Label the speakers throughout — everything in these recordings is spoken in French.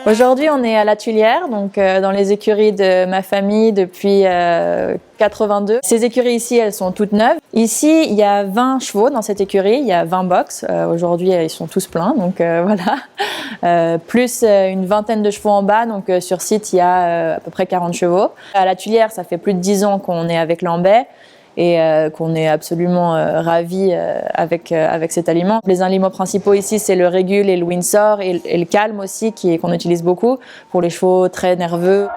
Speaker 1: Aujourd'hui, on est à la Tuilière, donc dans les écuries de ma famille depuis 82. Ces écuries ici, elles sont toutes neuves. Ici, il y a 20 chevaux dans cette écurie, il y a 20 box. Aujourd'hui, ils sont tous pleins, donc voilà. Plus une vingtaine de chevaux en bas, donc sur site, il y a à peu près 40 chevaux. À la Tuilière, ça fait plus de 10 ans qu'on est avec Lambay et qu'on est absolument ravis avec cet aliment. Les aliments principaux ici, c'est le Régule et le Windsor et le Calme aussi, qu'on utilise beaucoup pour les chevaux très nerveux.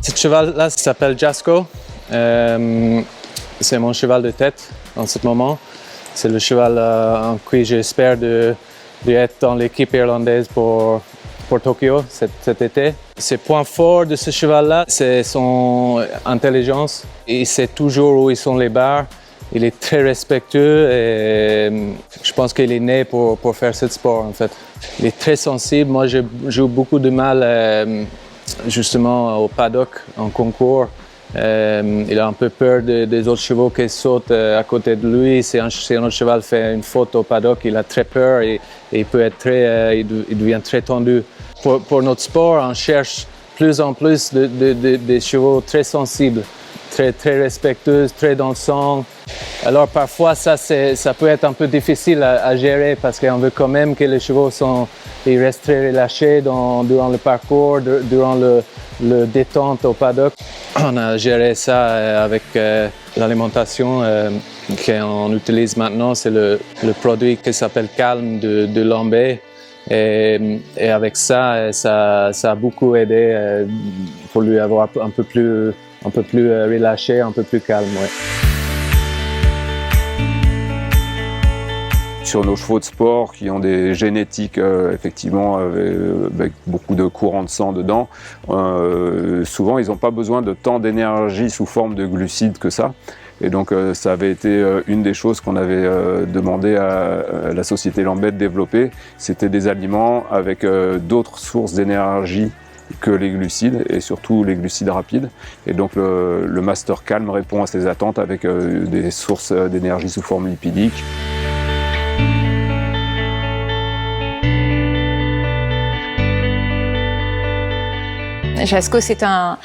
Speaker 2: Ce cheval-là s'appelle Jasco. C'est mon cheval de tête en ce moment. C'est le cheval en qui j'espère d'être dans l'équipe irlandaise pour Tokyo cet été. Ses points forts de ce cheval-là, c'est son intelligence. Il sait toujours où ils sont les barres. Il est très respectueux et je pense qu'il est né pour faire ce sport en fait. Il est très sensible. Moi, j'ai beaucoup de mal justement au paddock, en concours. Il a un peu peur des autres chevaux qui sautent à côté de lui. Si un autre cheval fait une faute au paddock, il a très peur et il peut être il devient très tendu. Pour notre sport, on cherche plus en plus des chevaux très sensibles, très respectueux, très dans le sang. Alors parfois ça peut être un peu difficile à gérer parce qu'on veut quand même que les chevaux ils restent très relâchés durant le parcours, durant le détente au paddock. On a géré ça avec l'alimentation qu'on utilise maintenant. C'est le produit qui s'appelle Calme de Lambay. Et avec ça a beaucoup aidé pour lui avoir un peu plus relâché, un peu plus calme. Ouais.
Speaker 3: Sur nos chevaux de sport qui ont des génétiques effectivement avec beaucoup de courant de sang dedans, souvent ils n'ont pas besoin de tant d'énergie sous forme de glucides que ça. Et donc ça avait été une des choses qu'on avait demandé à la société Lambay de développer. C'était des aliments avec d'autres sources d'énergie que les glucides et surtout les glucides rapides. Et donc le Master Calm répond à ces attentes avec des sources d'énergie sous forme lipidique.
Speaker 4: Jasco, c'est un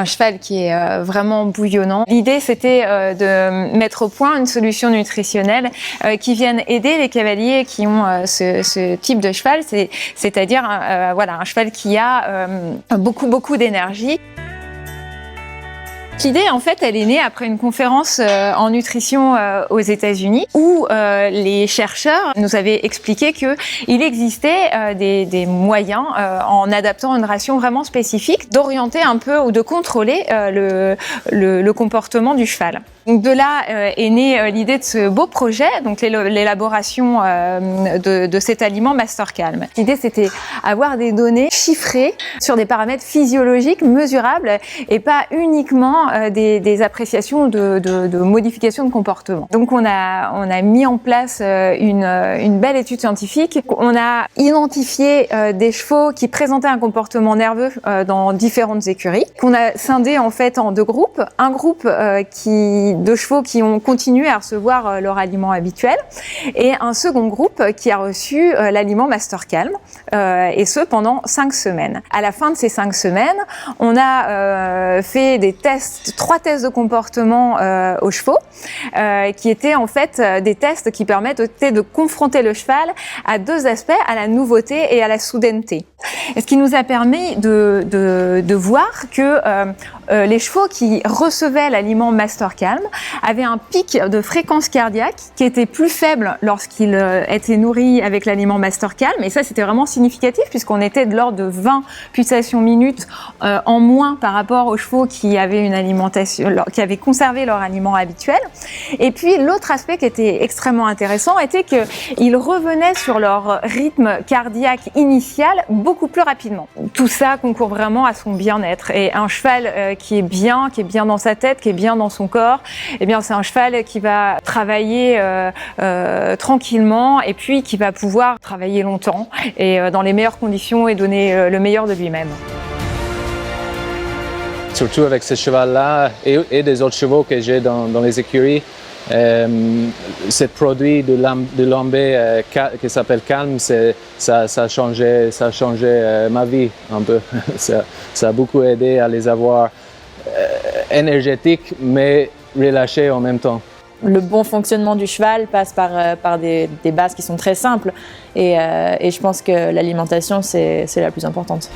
Speaker 4: cheval qui est vraiment bouillonnant. L'idée, c'était de mettre au point une solution nutritionnelle qui vienne aider les cavaliers qui ont ce type de cheval, c'est-à-dire un cheval qui a beaucoup d'énergie. L'idée, en fait, elle est née après une conférence en nutrition aux États-Unis où les chercheurs nous avaient expliqué qu'il existait des moyens, en adaptant une ration vraiment spécifique, d'orienter un peu ou de contrôler le comportement du cheval. Donc de là est née l'idée de ce beau projet, donc l'élaboration de cet aliment Master Calm. L'idée, c'était avoir des données chiffrées sur des paramètres physiologiques mesurables et pas uniquement des appréciations de modification de comportement. Donc on a mis en place une belle étude scientifique. On a identifié des chevaux qui présentaient un comportement nerveux dans différentes écuries, qu'on a scindé en fait en deux groupes. Un groupe de chevaux qui ont continué à recevoir leur aliment habituel et un second groupe qui a reçu l'aliment Master Calm et ce pendant 5 semaines. À la fin de ces 5 semaines, on a fait trois tests de comportement aux chevaux qui étaient en fait des tests qui permettaient de confronter le cheval à deux aspects, à la nouveauté et à la soudaineté. Et ce qui nous a permis de voir que les chevaux qui recevaient l'aliment Master Calm avaient un pic de fréquence cardiaque qui était plus faible lorsqu'ils étaient nourris avec l'aliment Master Calm. Et ça, c'était vraiment significatif puisqu'on était de l'ordre de 20 pulsations minutes en moins par rapport aux chevaux qui avaient une alimentation, qui avaient conservé leur aliment habituel. Et puis, l'autre aspect qui était extrêmement intéressant était qu'ils revenaient sur leur rythme cardiaque initial beaucoup plus rapidement. Tout ça concourt vraiment à son bien-être. Et un cheval qui est bien dans sa tête, qui est bien dans son corps, eh bien c'est un cheval qui va travailler tranquillement et puis qui va pouvoir travailler longtemps et dans les meilleures conditions et donner le meilleur de lui-même.
Speaker 2: Surtout avec ce cheval-là et des autres chevaux que j'ai dans les écuries, Ce produit de lambé qui s'appelle Calm, ça a changé ma vie un peu. Ça a beaucoup aidé à les avoir énergétiques mais relâchés en même temps.
Speaker 1: Le bon fonctionnement du cheval passe par des bases qui sont très simples et je pense que l'alimentation c'est la plus importante.